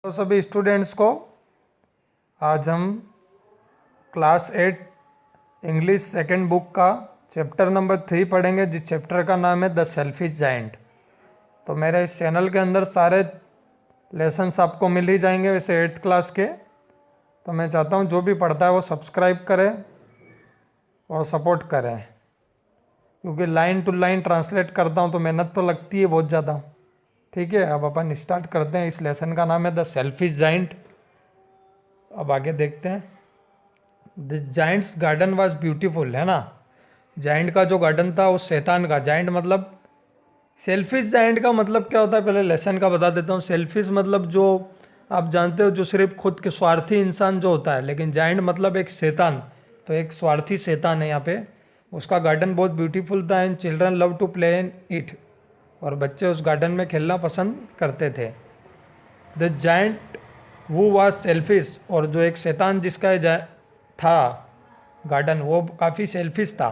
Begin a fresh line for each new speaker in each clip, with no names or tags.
तो सभी स्टूडेंट्स को आज हम क्लास 8 इंग्लिश सेकंड बुक का चैप्टर नंबर 3 पढ़ेंगे, जिस चैप्टर का नाम है द सेल्फिश जायंट। तो मेरे इस चैनल के अंदर सारे लेसन्स आपको मिल ही जाएंगे वैसे 8th क्लास के। तो मैं चाहता हूँ जो भी पढ़ता है वो सब्सक्राइब करे और सपोर्ट करें, क्योंकि लाइन टू लाइन ट्रांसलेट करता हूँ तो मेहनत तो लगती है बहुत ज़्यादा। ठीक है, अब अपन स्टार्ट करते हैं। इस लेसन का नाम है द सेल्फिश जायंट। अब आगे देखते हैं। The giant's garden was beautiful, है ना। जायंट का जो गार्डन था उस शैतान का, जायंट मतलब सेल्फिश जायंट का मतलब क्या होता है पहले लेसन का बता देता हूँ। सेल्फिश मतलब जो आप जानते हो, जो सिर्फ खुद के स्वार्थी इंसान जो होता है, लेकिन जायंट मतलब एक शैतान। तो एक स्वार्थी शैतान है यहाँ पे। उसका गार्डन बहुत ब्यूटीफुल था and children love to play in it, और बच्चे उस गार्डन में खेलना पसंद करते थे। द जायंट वो वाज सेल्फिश, और जो एक शैतान जिसका ये था गार्डन, वो काफ़ी सेल्फिश था।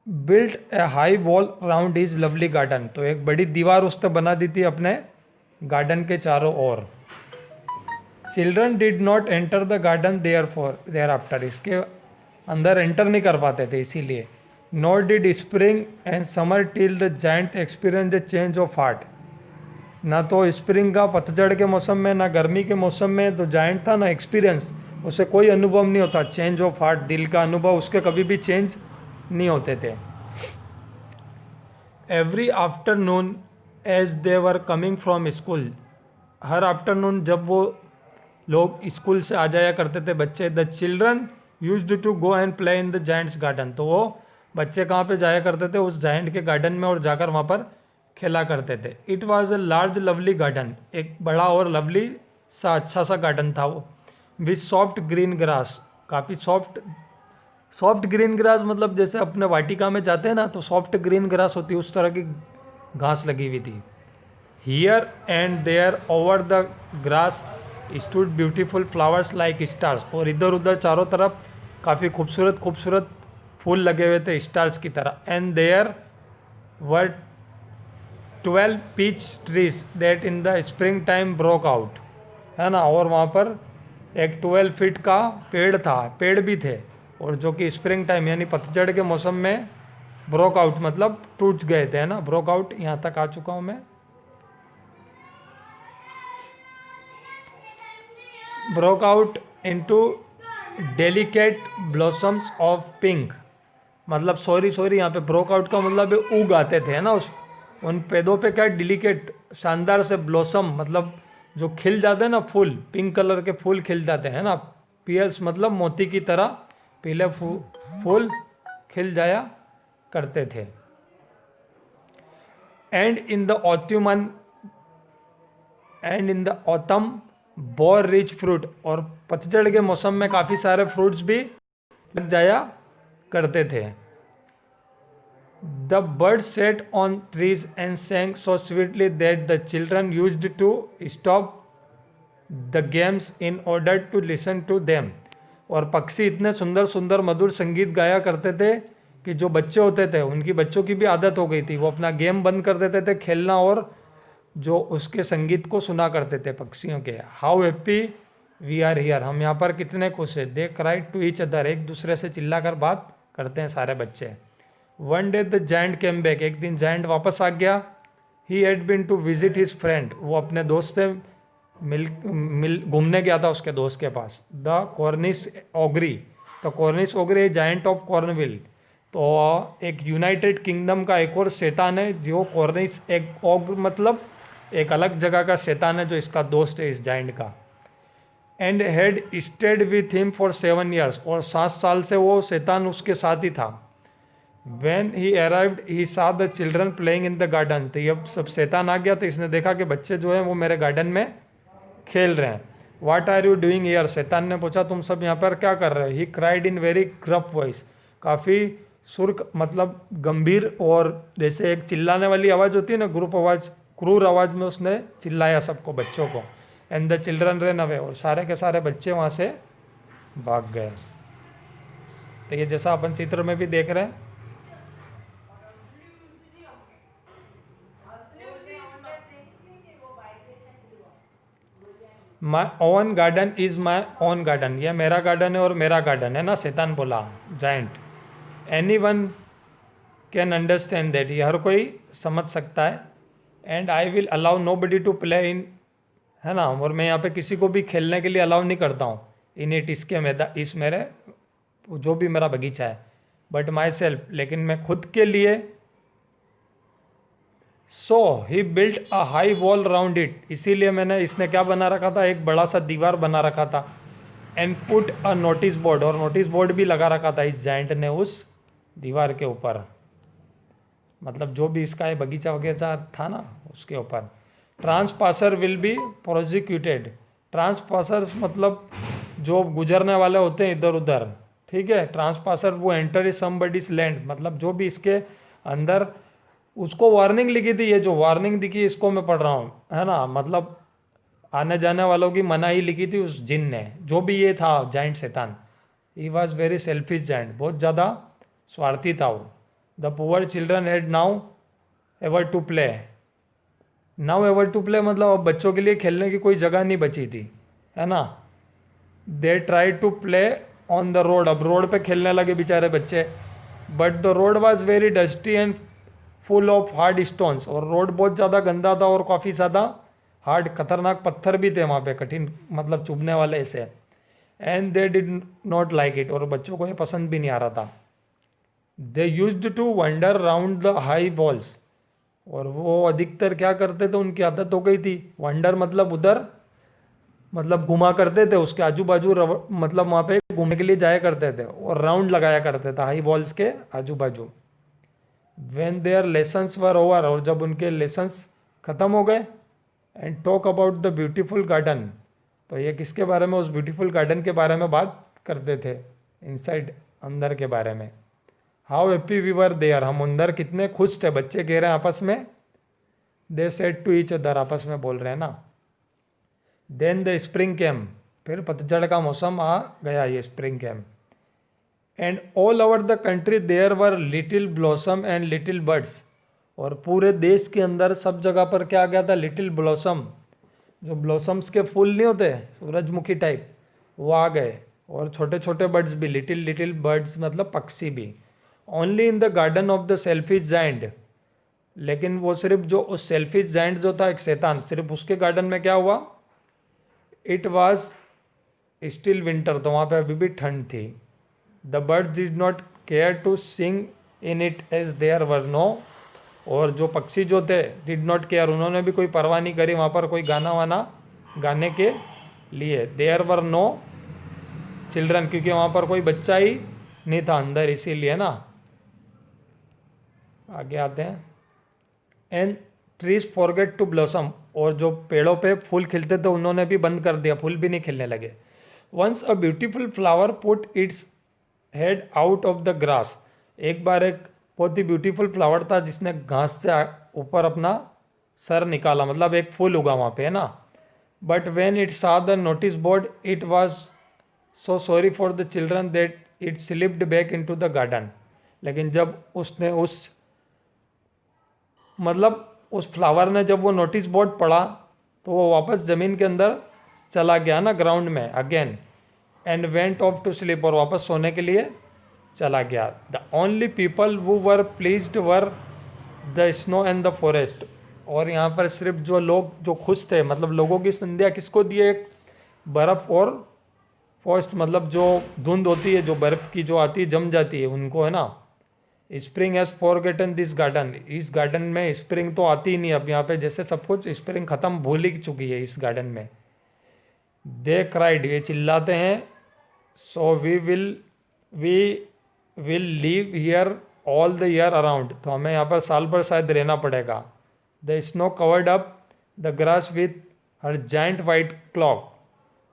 बिल्ट ए high wall round his lovely garden, तो एक बड़ी दीवार उसने बना दी थी अपने गार्डन के चारों ओर। Children did not enter the garden there after, इसके अंदर एंटर नहीं कर पाते थे इसीलिए। Not did spring and summer till the giant experience the change of heart, ना तो स्प्रिंग का पतझड़ के मौसम में ना गर्मी के मौसम में तो जायंट था ना एक्सपीरियंस, उसे कोई अनुभव नहीं होता चेंज ऑफ हार्ट, दिल का अनुभव उसके कभी भी चेंज नहीं होते थे। Every afternoon as they were coming from school, हर आफ्टरनून जब वो लोग स्कूल से आ जाया करते थे बच्चे, the children used to go and play in the giant's garden, तो वो बच्चे कहाँ पे जाया करते थे, उस जायंट के गार्डन में, और जाकर वहाँ पर खेला करते थे। It was a large lovely garden, एक बड़ा और लवली सा अच्छा सा गार्डन था वो। विथ सॉफ्ट ग्रीन ग्रास, काफ़ी सॉफ्ट ग्रीन ग्रास मतलब जैसे अपने वाटिका में जाते हैं ना तो सॉफ्ट ग्रीन ग्रास होती है, उस तरह की घास लगी हुई थी। Here and there over the grass stood beautiful flowers like stars, और इधर उधर चारों तरफ काफ़ी खूबसूरत खूबसूरत फूल लगे हुए थे स्टार्स की तरह। And there were 12 peach trees that in the spring time broke out, है ना। और वहाँ पर एक 12 फीट का पेड़ था, पेड़ भी थे, और जो कि स्प्रिंग टाइम यानी पतझड़ के मौसम में ब्रोक आउट मतलब टूट गए थे, है ना। ब्रोक आउट, यहाँ तक आ चुका हूँ मैं। Broke out into delicate blossoms of pink, मतलब सॉरी यहाँ पे ब्रोक आउट का मतलब उग आते थे, है ना। उस उन पेड़ों पे क्या डिलिकेट शानदार से ब्लॉसम मतलब जो खिल जाते हैं ना फूल, पिंक कलर के फूल खिल जाते हैं ना। पियर्स मतलब मोती की तरह पीले फूल खिल जाया करते थे। And in the autumn bore rich fruit, और पतझड़ के मौसम में काफ़ी सारे फ्रूट्स भी लग जाया करते थे। The bird set on trees and sang so sweetly that the children used to stop the games in order to listen to them, और पक्षी इतने सुंदर सुंदर मधुर संगीत गाया करते थे कि जो बच्चे होते थे उनकी बच्चों की भी आदत हो गई थी, वो अपना गेम बंद कर देते थे खेलना, और जो उसके संगीत को सुना करते थे पक्षियों के। How happy we are here, हम यहाँ पर कितने खुश हैं। They cried to each other, एक दूसरे से चिल्लाकर बात करते हैं सारे बच्चे। One day the giant came back, एक दिन जायंट वापस आ गया। He had been to visit his friend, वो अपने दोस्त से मिल घूमने गया था उसके दोस्त के पास। द कॉर्निश ओगरी, तो कॉर्निश ओगरी जायंट ऑफ कॉर्नविल, तो एक यूनाइटेड किंगडम का एक और शैतान है जो कॉर्निश, एक ओग्र मतलब एक अलग जगह का शैतान है जो इसका दोस्त है इस जायंट का। And had stayed with him for 7 years, और 7 साल से वो शैतान उसके साथ ही था। When he arrived, he saw the children playing in the garden, तो जब सब शैतान आ गया तो इसने देखा कि बच्चे जो हैं वो मेरे गार्डन में खेल रहे हैं। What are you doing here? शैतान ने पूछा तुम सब यहाँ पर क्या कर रहे हो। He cried in very gruff voice, काफ़ी सुर्ख मतलब गंभीर और जैसे एक चिल्लाने वाली आवाज़ होती है ना, ग्रुप आवाज़, क्रूर आवाज़ में उसने चिल्लाया सबको, बच्चों को। And the children ran away, और सारे के सारे बच्चे वहाँ से भाग गए। तो ये जैसा अपन चित्र में भी देख रहे हैं, my own garden is my own garden, ये मेरा गार्डन है और मेरा गार्डन है ना, शैतान बोला giant. Any one can understand that, ये हर कोई समझ सकता है। And I will allow nobody to play in, है ना, और मैं यहाँ पे किसी को भी खेलने के लिए अलाउ नहीं करता हूँ इन इट, इसके इस मेरे जो भी मेरा बगीचा है, बट माई सेल्फ, लेकिन मैं खुद के लिए। So he built a high wall round it, इसीलिए मैंने, इसने क्या बना रखा था, एक बड़ा सा दीवार बना रखा था। And put a notice board, और नोटिस बोर्ड भी लगा रखा था इस जाइंट ने उस दीवार के ऊपर, मतलब जो भी इसका ये बगीचा वगैरह था ना उसके ऊपर। ट्रांसपासर विल बी प्रोसिक्यूटेड, ट्रांसपासर्स मतलब जो गुजरने वाले होते हैं इधर उधर, ठीक है। ट्रांसपासर वो एंटर इज समबडीज लैंड, मतलब जो भी इसके अंदर, उसको वार्निंग लिखी थी, ये जो वार्निंग दिखी इसको मैं पढ़ रहा हूँ, है ना, मतलब आने जाने वालों की मनाही लिखी थी उस जिन ने, जो भी ये था जाइंट शैतान। He was very selfish giant, बहुत ज़्यादा स्वार्थी था वो। The poor children had nowhere to play, nowhere to play मतलब अब बच्चों के लिए खेलने की कोई जगह नहीं बची थी, है ना। They try to play on the road, अब रोड पे खेलने लगे बेचारे बच्चे। But the road was very dusty and full of hard stones, और रोड बहुत ज़्यादा गंदा था और काफ़ी ज़्यादा हार्ड, खतरनाक पत्थर भी थे वहाँ पे, कठिन मतलब चुभने वाले ऐसे। And they did not like it, और बच्चों को ये पसंद भी नहीं आ रहा था। They used to wander round the high walls, और वो अधिकतर क्या करते थे, उनकी आदत हो गई थी, वंडर मतलब उधर, मतलब घुमा करते थे उसके आजू बाजू, मतलब वहाँ पे घूमने के लिए जाया करते थे और राउंड लगाया करते थे हाई वॉल्स के आजू बाजू। When their lessons were over, और जब उनके लेसन्स ख़त्म हो गए। And talk about the beautiful garden, तो ये किसके बारे में, उस ब्यूटीफुल गार्डन के बारे में बात करते थे, इनसाइड अंदर के बारे में। How happy we were there, हम अंदर कितने खुश थे, बच्चे कह रहे हैं आपस में। They said to each other, आपस में बोल रहे हैं ना। देन द स्प्रिंग कैम, फिर पतझड़ का मौसम आ गया, ये spring came. And all over the country there were little blossom and little birds, और पूरे देश के अंदर सब जगह पर क्या आ गया था, लिटिल ब्लॉसम, जो ब्लॉसम्स के फूल नहीं होते सूरजमुखी टाइप, वो आ गए, और छोटे छोटे बर्ड्स भी, लिटिल लिटिल बर्ड्स मतलब पक्षी भी। Only in the garden of the selfish giant, लेकिन वो सिर्फ जो उस सेल्फिश जाइंट जो था एक शैतान, सिर्फ उसके गार्डन में क्या हुआ, इट वॉज स्टिल विंटर, तो वहाँ पे अभी भी ठंड थी। The birds did not care to sing in it as there were no, और जो पक्षी जो थे डिड नॉट केयर, उन्होंने भी कोई परवाह नहीं करी वहाँ पर कोई गाना वाना गाने के लिए। देयर वर नो चिल्ड्रन, क्योंकि वहाँ पर कोई बच्चा ही नहीं था अंदर, इसीलिए ना। आगे आते हैं। And trees forget to blossom, और जो पेड़ों पे फूल खिलते थे उन्होंने भी बंद कर दिया, फूल भी नहीं खिलने लगे। Once a beautiful flower put its head out of the grass, एक बार एक बहुत ही ब्यूटीफुल फ्लावर था जिसने घास से ऊपर अपना सर निकाला, मतलब एक फूल उगा वहाँ पे, है ना। But when it saw the notice board it was so sorry for the children that it slipped back into the garden, लेकिन जब उसने उस, मतलब उस फ्लावर ने जब वो नोटिस बोर्ड पढ़ा तो वो वापस ज़मीन के अंदर चला गया ना, ग्राउंड में again. And went off to sleep, और वापस सोने के लिए चला गया। The only people who were pleased were the snow and the forest, और यहाँ पर सिर्फ जो लोग जो खुश थे, मतलब लोगों की संध्या किसको दी है, एक बर्फ़ और फॉरेस्ट, मतलब जो धुंध होती है, जो बर्फ़ की जो आती है जम जाती है उनको, है ना। Spring has forgotten this garden, इस गार्डन में स्प्रिंग तो आती ही नहीं अब, यहाँ पे जैसे सब कुछ स्प्रिंग ख़त्म भूल ही चुकी है इस गार्डन में। दे क्राइड, ये चिल्लाते हैं। So we will live here all the year around, तो हमें यहाँ पर साल भर शायद रहना पड़ेगा। The snow covered up the grass with her giant white cloak,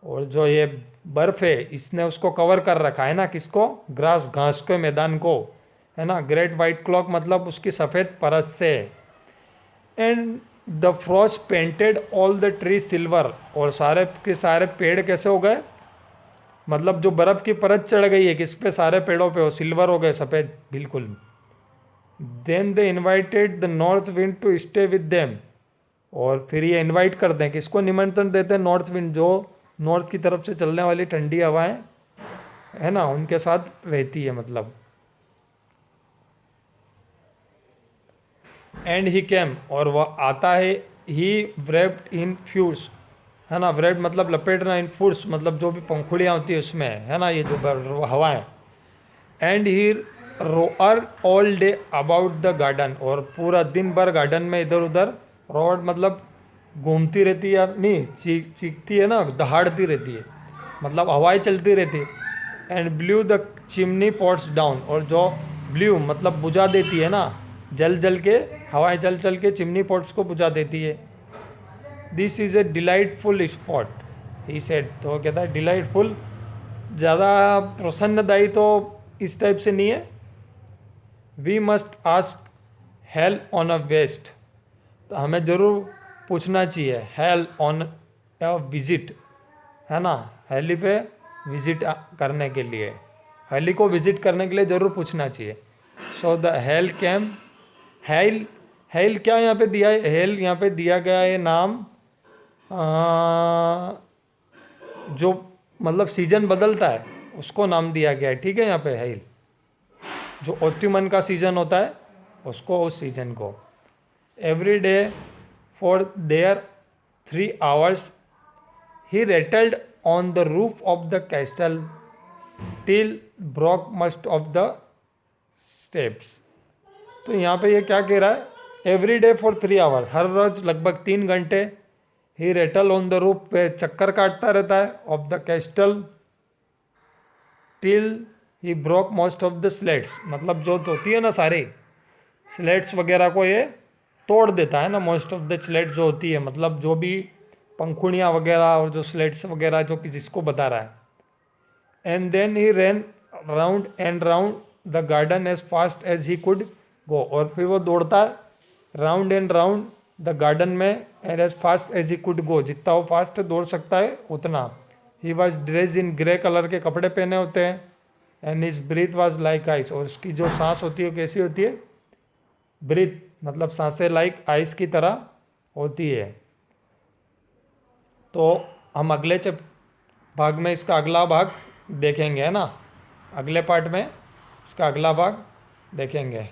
और जो ये बर्फ़ है इसने उसको कवर कर रखा है ना, किसको, ग्रास, घास के मैदान को, है ना। ग्रेट वाइट क्लॉक मतलब उसकी सफ़ेद परत से। And the Frost painted all the tree silver, और सारे के सारे पेड़ कैसे हो गए, मतलब जो बर्फ़ की परत चढ़ गई है किस पे, सारे पेड़ों पे, वो सिल्वर हो गए, सफ़ेद बिल्कुल। Then they invited the north wind to stay with them, और फिर ये इनवाइट करते हैं, किसको निमंत्रण देते हैं, नॉर्थ विंड, जो नॉर्थ की तरफ से चलने वाली ठंडी हवाएं है ना, उनके साथ रहती है मतलब। एंड ही केम, और वह आता है, ही wrapped इन फ्यूज, है ना, wrapped मतलब लपेटना, इन फूड्स मतलब जो भी पंखुड़ियाँ होती है उसमें, है ना, ये जो हवाएं। And he row or all day about the garden, और पूरा दिन भर गार्डन में इधर उधर, रोड मतलब घूमती रहती है, नहीं चीखती है ना, दहाड़ती रहती है, मतलब हवाएं चलती रहती है। And blue the chimney pots down, और जो ब्लू मतलब बुझा देती है ना, जल जल के, हवाएं चल चल के चिमनी पॉट्स को बुझा देती है। This is a delightful spot, he said, तो वो कहता है डिलाइटफुल, ज़्यादा प्रसन्नदायी तो इस टाइप से नहीं है। We must ask hail on a visit, तो हमें ज़रूर पूछना चाहिए, हेल ऑन अ विजिट, है ना, हेली पे विजिट करने के लिए, हेली को विजिट करने के लिए ज़रूर पूछना चाहिए। So the hail came, hail, hail क्या यहाँ पे दिया है, हेल यहाँ पे दिया गया है नाम, जो मतलब सीजन बदलता है उसको नाम दिया गया है, ठीक है, यहाँ पे हेल, जो ऑटमन का सीजन होता है उसको, उस सीजन को। Every day for there 3 hours he rattled on the roof of the castle till broke most of the steps. तो यहाँ पे ये क्या कह रहा है, एवरी डे फॉर 3 hours, हर रोज लगभग 3 घंटे, he rattle on the roof पे चक्कर काटता रहता है, of the castle till he broke most of the slates, मतलब जो होती है ना सारी स्लेट्स वगैरह को ये तोड़ देता है ना, मोस्ट ऑफ द स्लेट्स जो होती है, मतलब जो भी पंखुड़ियाँ वगैरह और जो स्लेट्स वगैरह जो कि जिसको बता रहा है। And then he ran round and round the garden as fast as he could go, और फिर वो दौड़ता है round and round the garden में, and as fast as he could go, जितना वो फास्ट दौड़ सकता है उतना। He was dress in grey colour के कपड़े पहने होते हैं। And his breath was like ice, और उसकी जो सांस होती है कैसी होती है, ब्रीथ मतलब सांसें लाइक आइस की तरह होती है। तो हम अगले भाग में इसका अगला भाग देखेंगे, है ना, अगले पार्ट में इसका अगला भाग देखेंगे।